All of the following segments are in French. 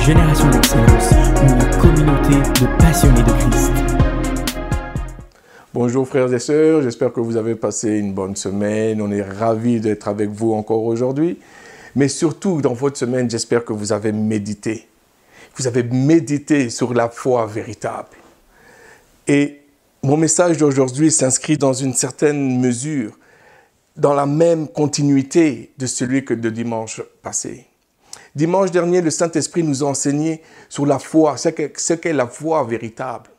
Génération d'Excellence, une communauté de passionnés de Christ. Bonjour frères et sœurs, j'espère que vous avez passé une bonne semaine. On est ravis d'être avec vous encore aujourd'hui. Mais surtout, dans votre semaine, j'espère que vous avez médité. Vous avez médité sur la foi véritable. Et mon message d'aujourd'hui s'inscrit dans une certaine mesure dans la même continuité de celui que de dimanche passé. Dimanche dernier, le Saint-Esprit nous a enseigné sur la foi, ce qu'est la foi véritable.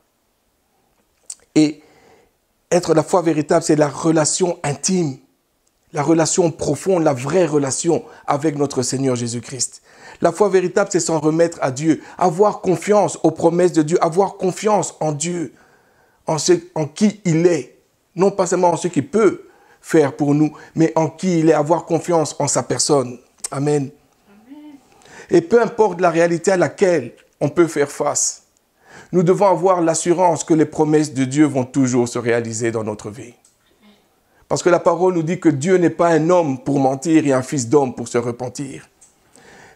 Et être la foi véritable, c'est la relation intime, la relation profonde, la vraie relation avec notre Seigneur Jésus-Christ. La foi véritable, c'est s'en remettre à Dieu, avoir confiance aux promesses de Dieu, avoir confiance en Dieu, en qui il est, non pas seulement en ce qu'il peut faire pour nous, mais en qui il est, avoir confiance en sa personne. Amen. Et peu importe la réalité à laquelle on peut faire face, nous devons avoir l'assurance que les promesses de Dieu vont toujours se réaliser dans notre vie. Parce que la parole nous dit que Dieu n'est pas un homme pour mentir et un fils d'homme pour se repentir.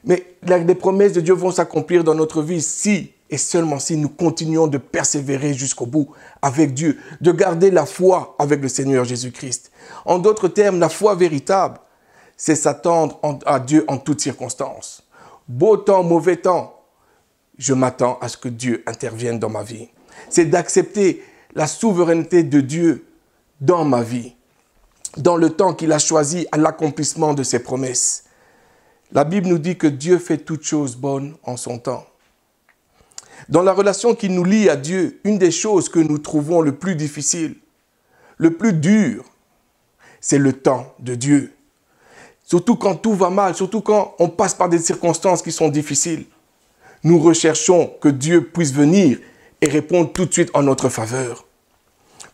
Mais les promesses de Dieu vont s'accomplir dans notre vie si et seulement si nous continuons de persévérer jusqu'au bout avec Dieu, de garder la foi avec le Seigneur Jésus-Christ. En d'autres termes, la foi véritable, c'est s'attendre à Dieu en toutes circonstances. Beau temps, mauvais temps, je m'attends à ce que Dieu intervienne dans ma vie. C'est d'accepter la souveraineté de Dieu dans ma vie, dans le temps qu'il a choisi à l'accomplissement de ses promesses. La Bible nous dit que Dieu fait toutes choses bonnes en son temps. Dans la relation qui nous lie à Dieu, une des choses que nous trouvons le plus difficile, le plus dur, c'est le temps de Dieu. Surtout quand tout va mal, surtout quand on passe par des circonstances qui sont difficiles. Nous recherchons que Dieu puisse venir et répondre tout de suite en notre faveur.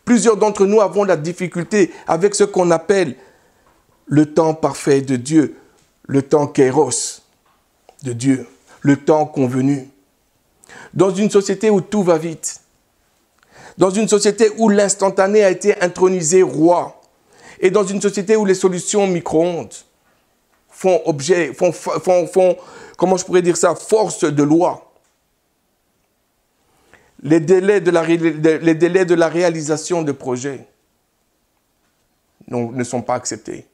Plusieurs d'entre nous avons la difficulté avec ce qu'on appelle le temps parfait de Dieu, le temps kairos de Dieu, le temps convenu. Dans une société où tout va vite, dans une société où l'instantané a été intronisé roi, et dans une société où les solutions micro-ondes font comment je pourrais dire ça, force de loi. Les délais de la réalisation de projets ne sont pas acceptés.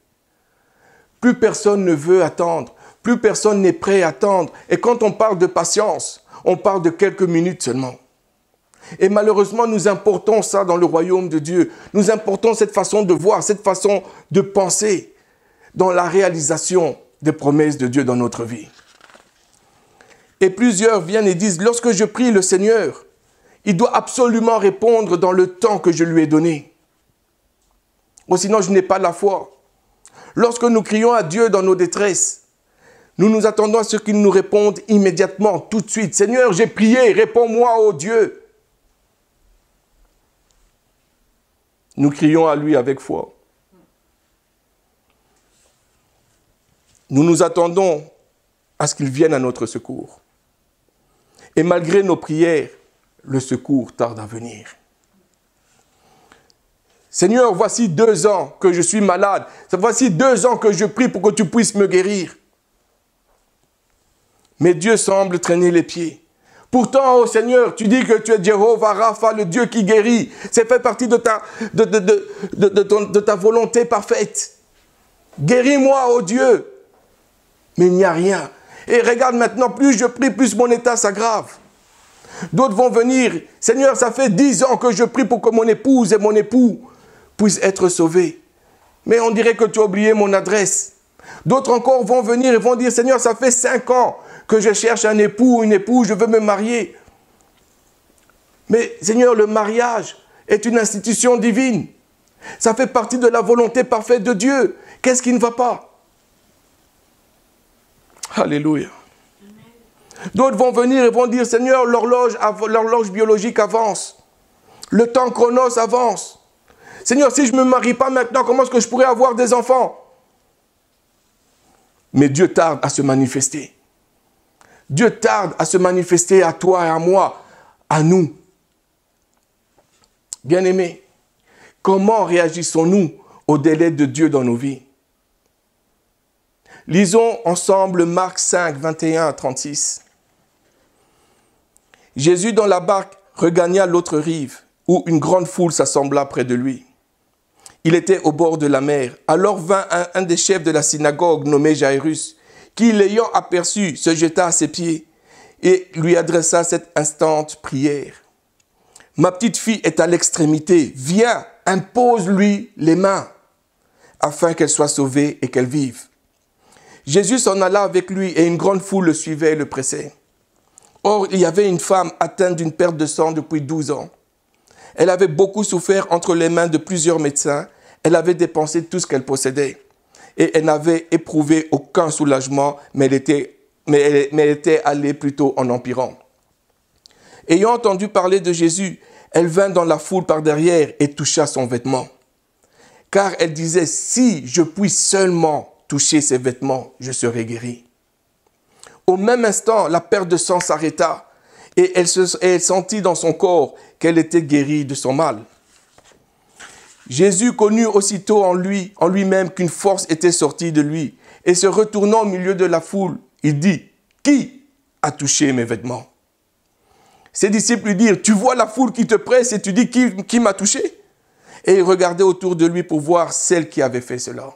Plus personne ne veut attendre, plus personne n'est prêt à attendre. Et quand on parle de patience, on parle de quelques minutes seulement. Et malheureusement, nous importons ça dans le royaume de Dieu. Nous importons cette façon de voir, cette façon de penser dans la réalisation des promesses de Dieu dans notre vie. Et plusieurs viennent et disent, lorsque je prie le Seigneur, il doit absolument répondre dans le temps que je lui ai donné. Ou sinon, je n'ai pas la foi. Lorsque nous crions à Dieu dans nos détresses, nous nous attendons à ce qu'il nous réponde immédiatement, tout de suite. Seigneur, j'ai prié, réponds-moi, ô Dieu. Nous crions à lui avec foi. Nous nous attendons à ce qu'il vienne à notre secours. Et malgré nos prières, le secours tarde à venir. Seigneur, voici 2 ans que je suis malade. Voici 2 ans que je prie pour que tu puisses me guérir. Mais Dieu semble traîner les pieds. Pourtant, ô Seigneur, tu dis que tu es Jéhovah Rapha, le Dieu qui guérit. C'est fait partie de ta volonté parfaite. Guéris-moi, ô Dieu. Mais il n'y a rien. Et regarde maintenant, plus je prie, plus mon état s'aggrave. D'autres vont venir. Seigneur, ça fait 10 ans que je prie pour que mon épouse et mon époux puissent être sauvés. Mais on dirait que tu as oublié mon adresse. D'autres encore vont venir et vont dire, Seigneur, ça fait 5 ans que je cherche un époux ou une épouse, je veux me marier. Mais Seigneur, le mariage est une institution divine. Ça fait partie de la volonté parfaite de Dieu. Qu'est-ce qui ne va pas? Alléluia. D'autres vont venir et vont dire, Seigneur, l'horloge biologique avance. Le temps chronos avance. Seigneur, si je ne me marie pas maintenant, comment est-ce que je pourrais avoir des enfants? Mais Dieu tarde à se manifester. Dieu tarde à se manifester à toi et à moi, à nous. Bien-aimés, comment réagissons-nous au délai de Dieu dans nos vies? Lisons ensemble Marc 5, 21 à 36. Jésus, dans la barque, regagna l'autre rive, où une grande foule s'assembla près de lui. Il était au bord de la mer. Alors vint un des chefs de la synagogue, nommé Jairus, qui, l'ayant aperçu, se jeta à ses pieds et lui adressa cette instante prière. « Ma petite fille est à l'extrémité. Viens, impose-lui les mains, afin qu'elle soit sauvée et qu'elle vive. » Jésus s'en alla avec lui et une grande foule le suivait et le pressait. Or, il y avait une femme atteinte d'une perte de sang depuis 12 ans. Elle avait beaucoup souffert entre les mains de plusieurs médecins. Elle avait dépensé tout ce qu'elle possédait. Et elle n'avait éprouvé aucun soulagement, mais elle était allée plutôt en empirant. Ayant entendu parler de Jésus, elle vint dans la foule par derrière et toucha son vêtement. Car elle disait, si je puis seulement toucher ses vêtements, je serai guérie. Au même instant, la perte de sang s'arrêta et elle sentit dans son corps qu'elle était guérie de son mal. Jésus connut aussitôt en lui-même qu'une force était sortie de lui et se retournant au milieu de la foule, il dit, « Qui a touché mes vêtements ?» Ses disciples lui dirent, « Tu vois la foule qui te presse et tu dis, qui m'a touché ?» Et il regardait autour de lui pour voir celle qui avait fait cela.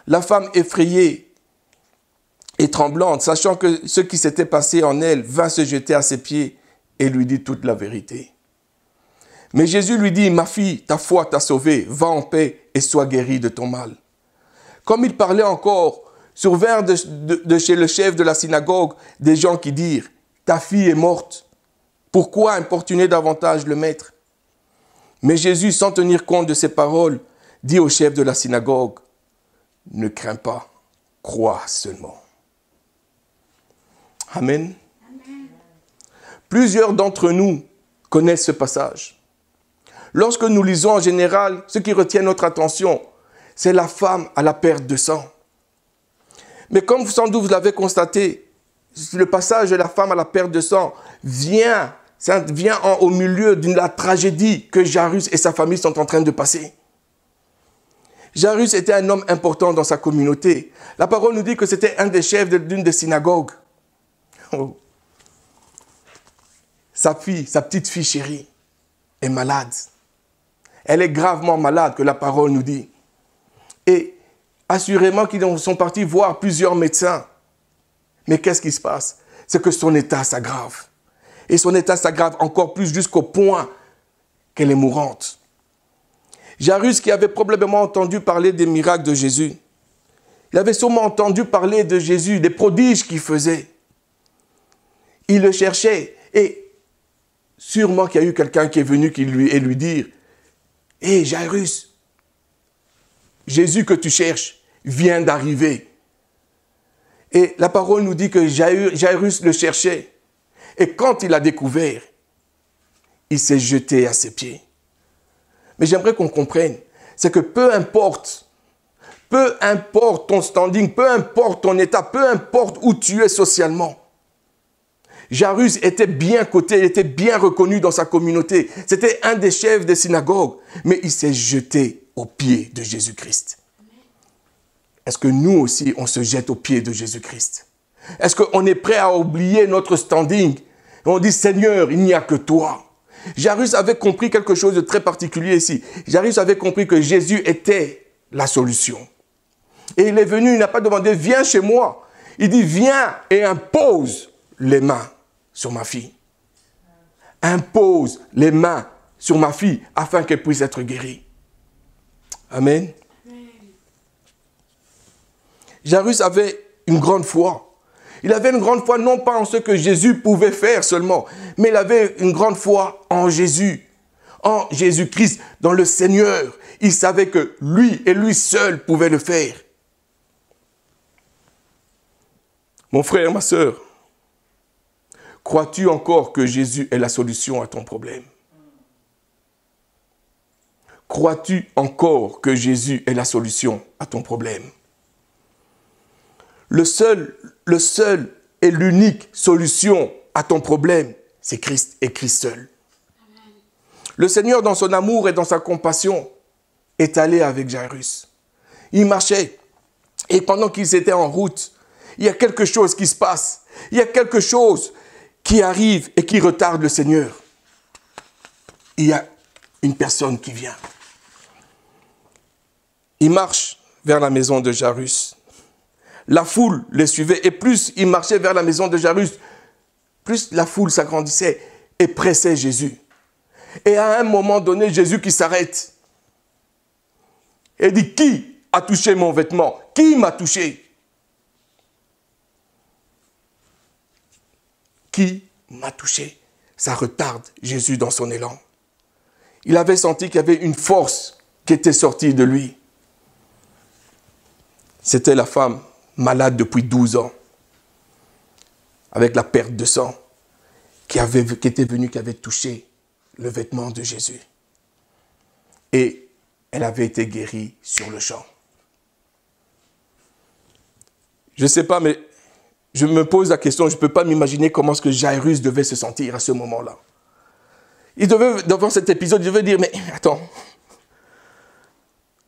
La femme effrayée et tremblante, sachant que ce qui s'était passé en elle, vint se jeter à ses pieds et lui dit toute la vérité. Mais Jésus lui dit, « Ma fille, ta foi t'a sauvée, va en paix et sois guérie de ton mal. » Comme il parlait encore, survinrent de chez le chef de la synagogue des gens qui dirent, « Ta fille est morte, pourquoi importuner davantage le maître ?» Mais Jésus, sans tenir compte de ces paroles, dit au chef de la synagogue, « Ne crains pas, crois seulement. » Amen. Amen. Plusieurs d'entre nous connaissent ce passage. Lorsque nous lisons en général, ce qui retient notre attention, c'est la femme à la perte de sang. Mais comme sans doute vous l'avez constaté, le passage de la femme à la perte de sang vient au milieu de la tragédie que Jairus et sa famille sont en train de passer. Jairus était un homme important dans sa communauté. La parole nous dit que c'était un des chefs d'une des synagogues. Oh. Sa petite fille chérie, est malade. Elle est gravement malade, que la parole nous dit. Et assurément qu'ils sont partis voir plusieurs médecins. Mais qu'est-ce qui se passe? C'est que son état s'aggrave. Et son état s'aggrave encore plus jusqu'au point qu'elle est mourante. Jairus, qui avait probablement entendu parler des miracles de Jésus, il avait sûrement entendu parler de Jésus, des prodiges qu'il faisait. Il le cherchait et sûrement qu'il y a eu quelqu'un qui est venu lui dire « Hé Jairus, Jésus que tu cherches vient d'arriver. » Et la parole nous dit que Jairus le cherchait. Et quand il l'a découvert, il s'est jeté à ses pieds. Mais j'aimerais qu'on comprenne, c'est que peu importe ton standing, peu importe ton état, peu importe où tu es socialement, Jairus était bien coté, il était bien reconnu dans sa communauté. C'était un des chefs des synagogues, mais il s'est jeté aux pieds de Jésus-Christ. Est-ce que nous aussi, on se jette aux pieds de Jésus-Christ? Est-ce qu'on est prêt à oublier notre standing? On dit, Seigneur, il n'y a que toi. Jairus avait compris quelque chose de très particulier ici. Jairus avait compris que Jésus était la solution. Et il est venu, il n'a pas demandé, viens chez moi. Il dit, viens et impose les mains sur ma fille. Impose les mains sur ma fille afin qu'elle puisse être guérie. Amen. Jairus avait une grande foi. Il avait une grande foi non pas en ce que Jésus pouvait faire seulement, mais il avait une grande foi en Jésus, en Jésus-Christ, dans le Seigneur. Il savait que lui et lui seul pouvait le faire. Mon frère, ma sœur, crois-tu encore que Jésus est la solution à ton problème? Crois-tu encore que Jésus est la solution à ton problème? Le seul et l'unique solution à ton problème, c'est Christ et Christ seul. Amen. Le Seigneur, dans son amour et dans sa compassion, est allé avec Jairus. Il marchait et pendant qu'ils étaient en route, il y a quelque chose qui se passe. Il y a quelque chose qui arrive et qui retarde le Seigneur. Il y a une personne qui vient. Il marche vers la maison de Jairus. La foule les suivait et plus il marchait vers la maison de Jairus, plus la foule s'agrandissait et pressait Jésus. Et à un moment donné, Jésus qui s'arrête et dit, qui a touché mon vêtement? Qui m'a touché? Qui m'a touché? Ça retarde Jésus dans son élan. Il avait senti qu'il y avait une force qui était sortie de lui. C'était la femme malade depuis 12 ans, avec la perte de sang, qui était venue, qui avait touché le vêtement de Jésus. Et elle avait été guérie sur le champ. Je ne sais pas, mais je me pose la question, je ne peux pas m'imaginer comment est-ce que Jairus devait se sentir à ce moment-là. Il devait, devant cet épisode, il devait dire, mais attends,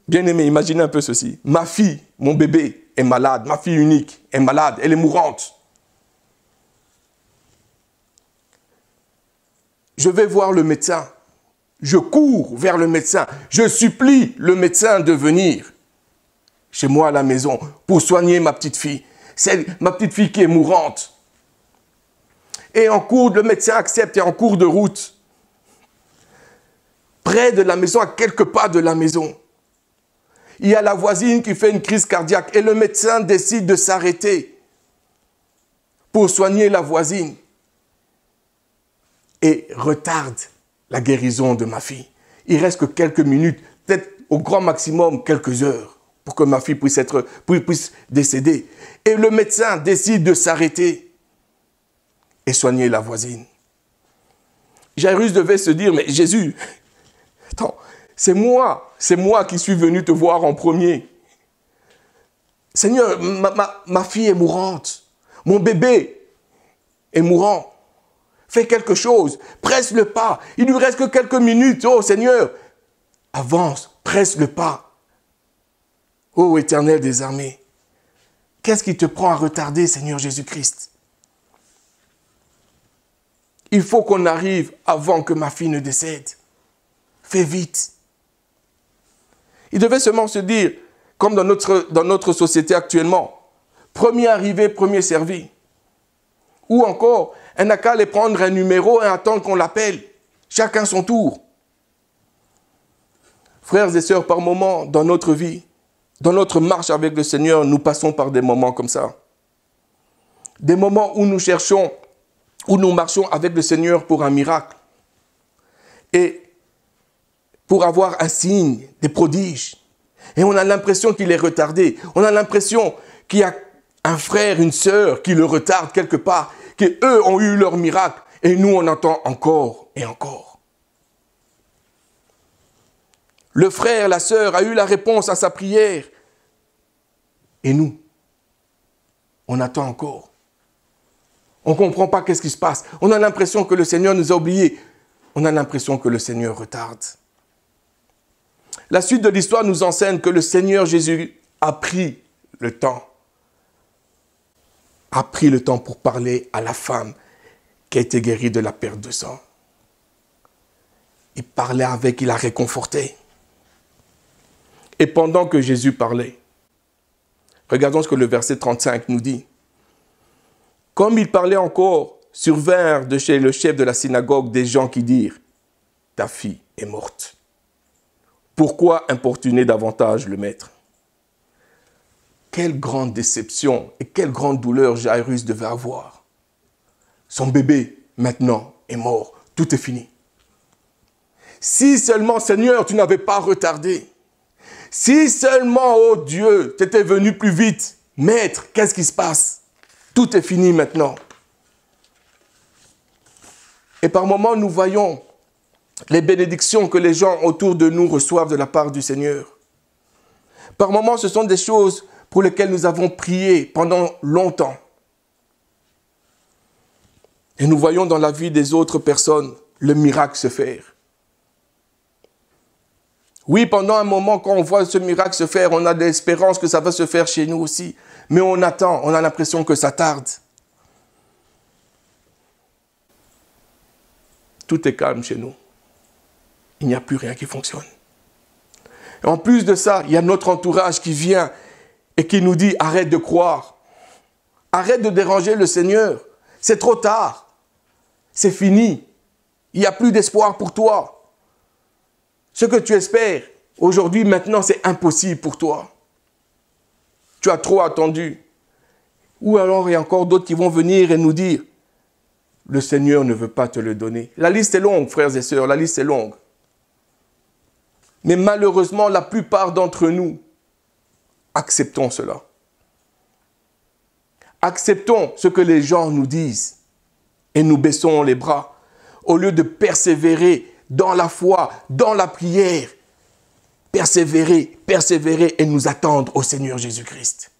bien-aimé, imaginez un peu ceci. Ma fille, mon bébé est malade, ma fille unique est malade, elle est mourante. Je vais voir le médecin. Je cours vers le médecin. Je supplie le médecin de venir chez moi à la maison pour soigner ma petite fille. C'est ma petite fille qui est mourante. Et en cours, le médecin accepte et en cours de route, près de la maison, à quelques pas de la maison, il y a la voisine qui fait une crise cardiaque et le médecin décide de s'arrêter pour soigner la voisine et retarde la guérison de ma fille. Il reste que quelques minutes, peut-être au grand maximum quelques heures pour que ma fille puisse décéder. Et le médecin décide de s'arrêter et soigner la voisine. Jairus devait se dire, mais Jésus, attends, c'est moi qui suis venu te voir en premier. Seigneur, ma fille est mourante. Mon bébé est mourant. Fais quelque chose. Presse le pas. Il lui reste que quelques minutes. Oh Seigneur, avance, presse le pas. Oh Éternel des armées, qu'est-ce qui te prend à retarder, Seigneur Jésus-Christ? Il faut qu'on arrive avant que ma fille ne décède. Fais vite. Il devait seulement se dire, comme dans notre société actuellement, premier arrivé, premier servi. Ou encore, elle n'a qu'à aller prendre un numéro et attendre qu'on l'appelle. Chacun son tour. Frères et sœurs, par moments dans notre vie, dans notre marche avec le Seigneur, nous passons par des moments comme ça. Des moments où nous cherchons, où nous marchons avec le Seigneur pour un miracle. Et pour avoir un signe, des prodiges. Et on a l'impression qu'il est retardé. On a l'impression qu'il y a un frère, une sœur qui le retarde quelque part, qu'eux ont eu leur miracle. Et nous, on attend encore et encore. Le frère, la sœur a eu la réponse à sa prière. Et nous, on attend encore. On ne comprend pas qu'est-ce qui se passe. On a l'impression que le Seigneur nous a oubliés. On a l'impression que le Seigneur retarde. La suite de l'histoire nous enseigne que le Seigneur Jésus a pris le temps. A pris le temps pour parler à la femme qui a été guérie de la perte de sang. Il parlait avec, il la réconfortait. Et pendant que Jésus parlait, regardons ce que le verset 35 nous dit. Comme il parlait encore, survinrent de chez le chef de la synagogue des gens qui dirent « Ta fille est morte. Pourquoi importuner davantage le maître ?» Quelle grande déception et quelle grande douleur Jairus devait avoir. Son bébé, maintenant, est mort. Tout est fini. Si seulement, Seigneur, tu n'avais pas retardé. Si seulement, oh Dieu, tu étais venu plus vite. Maître, qu'est-ce qui se passe? Tout est fini maintenant. Et par moments, nous voyons les bénédictions que les gens autour de nous reçoivent de la part du Seigneur. Par moments, ce sont des choses pour lesquelles nous avons prié pendant longtemps. Et nous voyons dans la vie des autres personnes le miracle se faire. Oui, pendant un moment, quand on voit ce miracle se faire, on a de l'espérance que ça va se faire chez nous aussi. Mais on attend, on a l'impression que ça tarde. tout est calme chez nous. Il n'y a plus rien qui fonctionne. Et en plus de ça, il y a notre entourage qui vient et qui nous dit, arrête de croire. Arrête de déranger le Seigneur. C'est trop tard. C'est fini. Il n'y a plus d'espoir pour toi. Ce que tu espères, aujourd'hui, maintenant, c'est impossible pour toi. Tu as trop attendu. Ou alors, il y a encore d'autres qui vont venir et nous dire, le Seigneur ne veut pas te le donner. La liste est longue, frères et sœurs, la liste est longue. Mais malheureusement, la plupart d'entre nous, acceptons cela. Acceptons ce que les gens nous disent et nous baissons les bras au lieu de persévérer dans la foi, dans la prière. Persévérer, persévérer et nous attendre au Seigneur Jésus-Christ.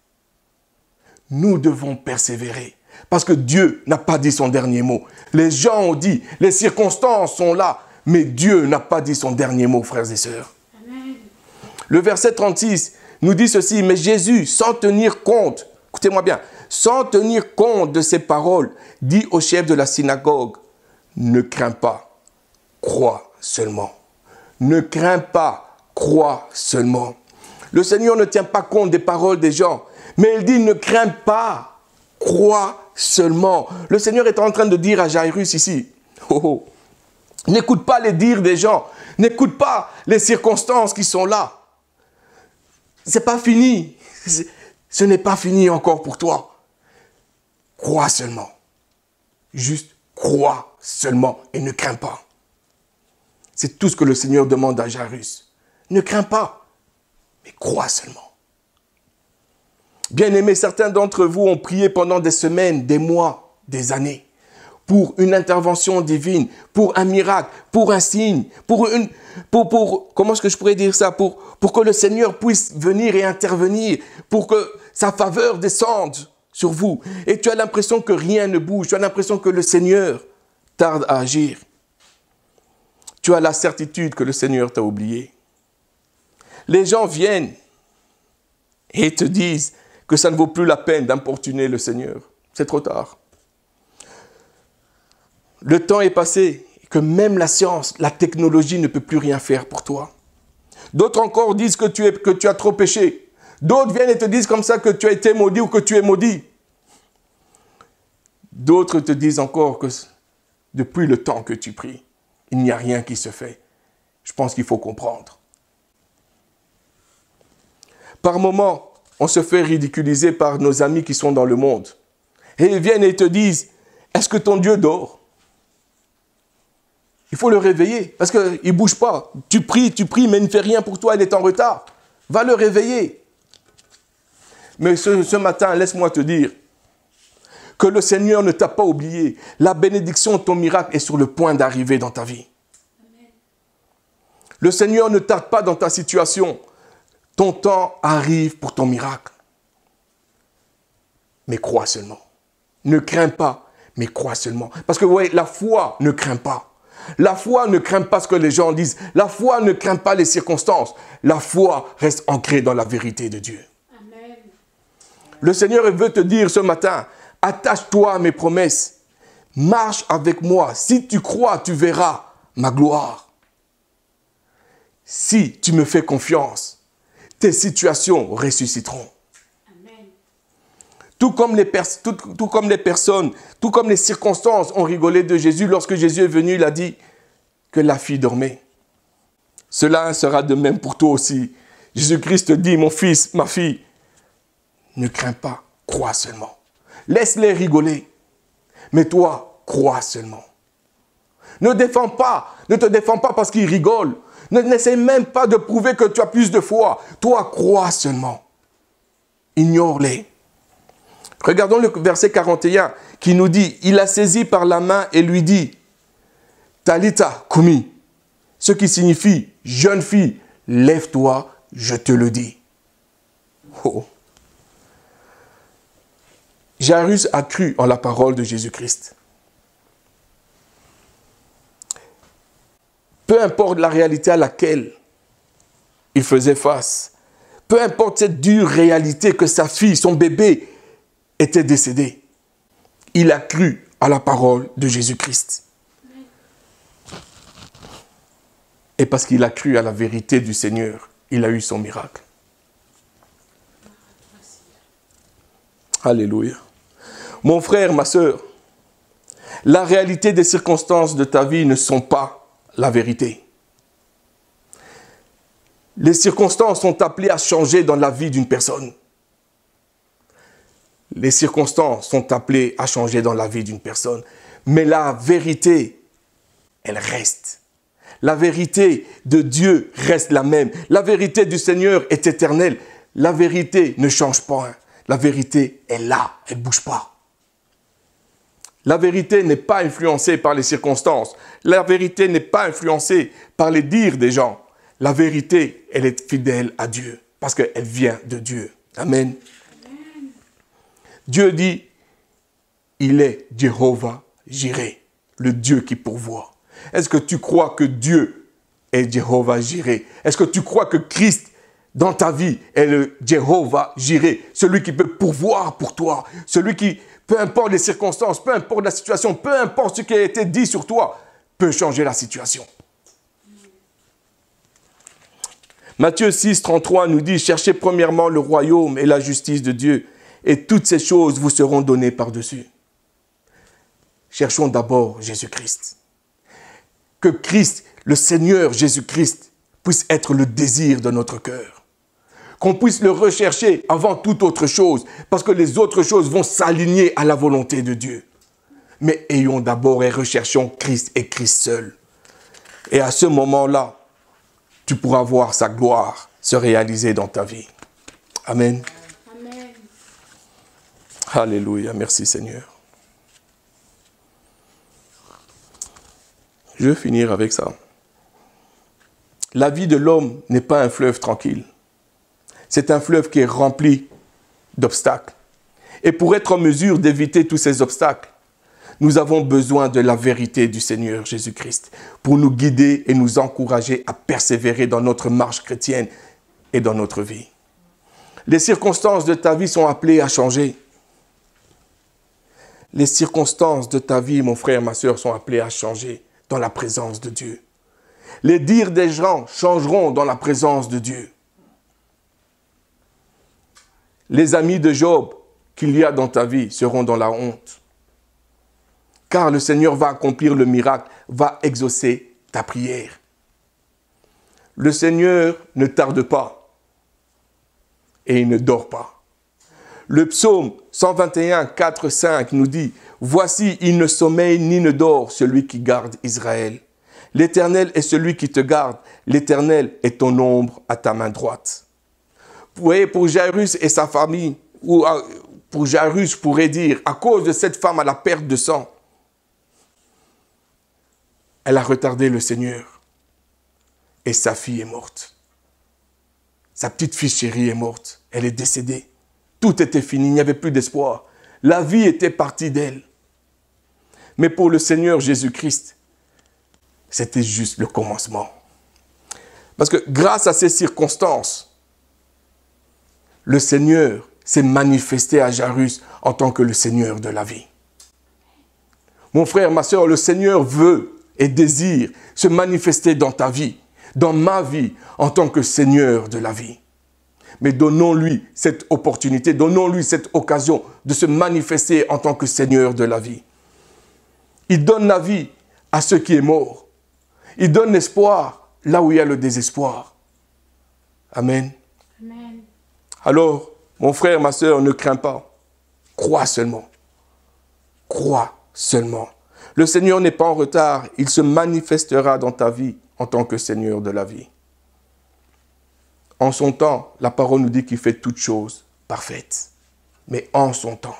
Nous devons persévérer parce que Dieu n'a pas dit son dernier mot. Les gens ont dit, les circonstances sont là, mais Dieu n'a pas dit son dernier mot, frères et sœurs. Amen. Le verset 36 nous dit ceci, mais Jésus, sans tenir compte, écoutez-moi bien, sans tenir compte de ces paroles, dit au chef de la synagogue, ne crains pas, crois seulement. Ne crains pas, crois seulement. Le Seigneur ne tient pas compte des paroles des gens, mais il dit ne crains pas, crois seulement. Le Seigneur est en train de dire à Jairus ici, n'écoute pas les dires des gens, n'écoute pas les circonstances qui sont là. C'est pas fini, ce n'est pas fini encore pour toi. Crois seulement. Juste crois seulement et ne crains pas. C'est tout ce que le Seigneur demande à Jairus. Ne crains pas, mais crois seulement. Bien-aimés, certains d'entre vous ont prié pendant des semaines, des mois, des années, pour une intervention divine, pour un miracle, pour un signe, comment est-ce que je pourrais dire ça, pour que le Seigneur puisse venir et intervenir, pour que sa faveur descende sur vous. Et tu as l'impression que rien ne bouge, tu as l'impression que le Seigneur tarde à agir. Tu as la certitude que le Seigneur t'a oublié. Les gens viennent et te disent que ça ne vaut plus la peine d'importuner le Seigneur. C'est trop tard. Le temps est passé, que même la science, la technologie ne peut plus rien faire pour toi. D'autres encore disent que tu as trop péché. D'autres viennent et te disent comme ça que tu as été maudit ou que tu es maudit. D'autres te disent encore que depuis le temps que tu pries, il n'y a rien qui se fait. Je pense qu'il faut comprendre. Par moments, on se fait ridiculiser par nos amis qui sont dans le monde. Et ils viennent et te disent, est-ce que ton Dieu dort? Il faut le réveiller parce qu'il ne bouge pas. Tu pries, mais il ne fait rien pour toi, il est en retard. Va le réveiller. Mais ce matin, laisse-moi te dire que le Seigneur ne t'a pas oublié. La bénédiction de ton miracle est sur le point d'arriver dans ta vie. Amen. Le Seigneur ne tarde pas dans ta situation. Ton temps arrive pour ton miracle. Mais crois seulement. Ne crains pas, mais crois seulement. Parce que vous voyez, la foi ne craint pas. La foi ne craint pas ce que les gens disent. La foi ne craint pas les circonstances. La foi reste ancrée dans la vérité de Dieu. Amen. Le Seigneur veut te dire ce matin, attache-toi à mes promesses. Marche avec moi. Si tu crois, tu verras ma gloire. Si tu me fais confiance, tes situations ressusciteront. Amen. Tout comme les personnes, tout comme les circonstances ont rigolé de Jésus lorsque Jésus est venu, il a dit que la fille dormait. Cela sera de même pour toi aussi. Jésus-Christ dit, mon fils, ma fille, ne crains pas, crois seulement. Laisse-les rigoler, mais toi, crois seulement. Ne te défends pas parce qu'ils rigolent. N'essaie même pas de prouver que tu as plus de foi. Toi, crois seulement. Ignore-les. Regardons le verset 41 qui nous dit, il la saisit par la main et lui dit, Talita Kumi, ce qui signifie, jeune fille, lève-toi, je te le dis. Oh. Jairus a cru en la parole de Jésus-Christ. Peu importe la réalité à laquelle il faisait face, peu importe cette dure réalité que sa fille, son bébé, était décédé, il a cru à la parole de Jésus-Christ. Et parce qu'il a cru à la vérité du Seigneur, il a eu son miracle. Alléluia. Mon frère, ma sœur, la réalité des circonstances de ta vie ne sont pas la vérité. Les circonstances sont appelées à changer dans la vie d'une personne. Les circonstances sont appelées à changer dans la vie d'une personne. Mais la vérité, elle reste. La vérité de Dieu reste la même. La vérité du Seigneur est éternelle. La vérité ne change pas. La vérité est là, elle ne bouge pas. La vérité n'est pas influencée par les circonstances. La vérité n'est pas influencée par les dires des gens. La vérité, elle est fidèle à Dieu parce qu'elle vient de Dieu. Amen. Amen. Dieu dit, il est Jéhovah Jireh, le Dieu qui pourvoit. Est-ce que tu crois que Dieu est Jéhovah Jireh? Est-ce que tu crois que Christ dans ta vie est le Jéhovah Jireh, celui qui peut pourvoir pour toi, celui qui, peu importe les circonstances, peu importe la situation, peu importe ce qui a été dit sur toi, peut changer la situation. Matthieu 6, 33 nous dit, cherchez premièrement le royaume et la justice de Dieu, et toutes ces choses vous seront données par-dessus. Cherchons d'abord Jésus-Christ. Que Christ, le Seigneur Jésus-Christ, puisse être le désir de notre cœur. Qu'on puisse le rechercher avant toute autre chose, parce que les autres choses vont s'aligner à la volonté de Dieu. Mais ayons d'abord et recherchons Christ et Christ seul. Et à ce moment-là, tu pourras voir sa gloire se réaliser dans ta vie. Amen. Amen. Alléluia. Merci Seigneur. Je vais finir avec ça. La vie de l'homme n'est pas un fleuve tranquille. C'est un fleuve qui est rempli d'obstacles. Et pour être en mesure d'éviter tous ces obstacles, nous avons besoin de la vérité du Seigneur Jésus-Christ pour nous guider et nous encourager à persévérer dans notre marche chrétienne et dans notre vie. Les circonstances de ta vie sont appelées à changer. Les circonstances de ta vie, mon frère, ma sœur, sont appelées à changer dans la présence de Dieu. Les dires des gens changeront dans la présence de Dieu. Les amis de Job qu'il y a dans ta vie seront dans la honte. Car le Seigneur va accomplir le miracle, va exaucer ta prière. Le Seigneur ne tarde pas et il ne dort pas. Le psaume 121, 4, 5 nous dit « Voici, il ne sommeille ni ne dort celui qui garde Israël. L'Éternel est celui qui te garde. L'Éternel est ton ombre à ta main droite. » Vous voyez, pour Jairus et sa famille, ou pour Jairus, je pourrais dire, à cause de cette femme à la perte de sang, elle a retardé le Seigneur. Et sa fille est morte. Sa petite fille chérie est morte. Elle est décédée. Tout était fini, il n'y avait plus d'espoir. La vie était partie d'elle. Mais pour le Seigneur Jésus-Christ, c'était juste le commencement. Parce que grâce à ces circonstances, le Seigneur s'est manifesté à Jairus en tant que le Seigneur de la vie. Mon frère, ma soeur, le Seigneur veut et désire se manifester dans ta vie, dans ma vie, en tant que Seigneur de la vie. Mais donnons-lui cette opportunité, donnons-lui cette occasion de se manifester en tant que Seigneur de la vie. Il donne la vie à ceux qui sont morts. Il donne l'espoir là où il y a le désespoir. Amen. Amen. Alors, mon frère, ma soeur, ne crains pas. Crois seulement. Crois seulement. Le Seigneur n'est pas en retard. Il se manifestera dans ta vie en tant que Seigneur de la vie. En son temps, la parole nous dit qu'il fait toutes choses parfaites. Mais en son temps.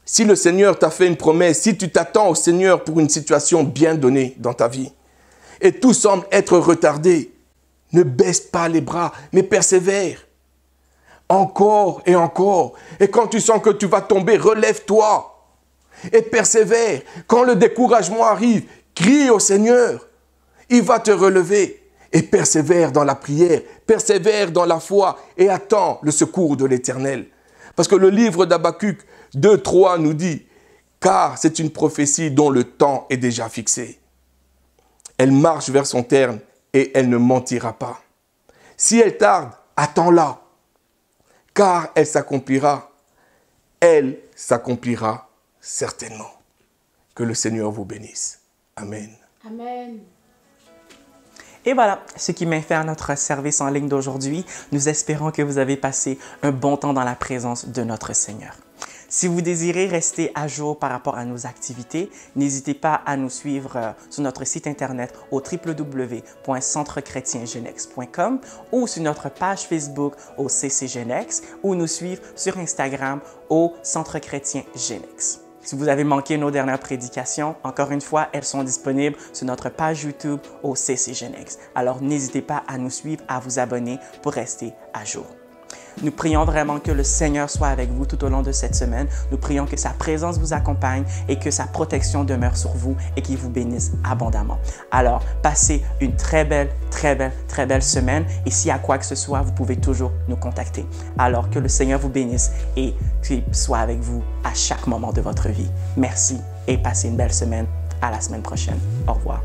Si le Seigneur t'a fait une promesse, si tu t'attends au Seigneur pour une situation bien donnée dans ta vie, et tout semble être retardé, ne baisse pas les bras, mais persévère. Encore et encore. Et quand tu sens que tu vas tomber, relève-toi. Et persévère. Quand le découragement arrive, crie au Seigneur. Il va te relever. Et persévère dans la prière, persévère dans la foi et attends le secours de l'Éternel. Parce que le livre d'Habakkuk 2, 3 nous dit « Car c'est une prophétie dont le temps est déjà fixé. Elle marche vers son terme et elle ne mentira pas. Si elle tarde, attends-la, car elle s'accomplira. Elle s'accomplira certainement. Que le Seigneur vous bénisse. Amen. Amen. Et voilà ce qui met fin à notre service en ligne d'aujourd'hui. Nous espérons que vous avez passé un bon temps dans la présence de notre Seigneur. Si vous désirez rester à jour par rapport à nos activités, n'hésitez pas à nous suivre sur notre site internet au www.centrechrétiengenex.com ou sur notre page Facebook au CCGenex ou nous suivre sur Instagram au Centre Chrétien Genex. Si vous avez manqué nos dernières prédications, encore une fois, elles sont disponibles sur notre page YouTube au CCGenex. Alors n'hésitez pas à nous suivre, à vous abonner pour rester à jour. Nous prions vraiment que le Seigneur soit avec vous tout au long de cette semaine. Nous prions que sa présence vous accompagne et que sa protection demeure sur vous et qu'il vous bénisse abondamment. Alors, passez une très belle semaine et s'il y a quoi que ce soit, vous pouvez toujours nous contacter. Alors, que le Seigneur vous bénisse et qu'il soit avec vous à chaque moment de votre vie. Merci et passez une belle semaine. À la semaine prochaine. Au revoir.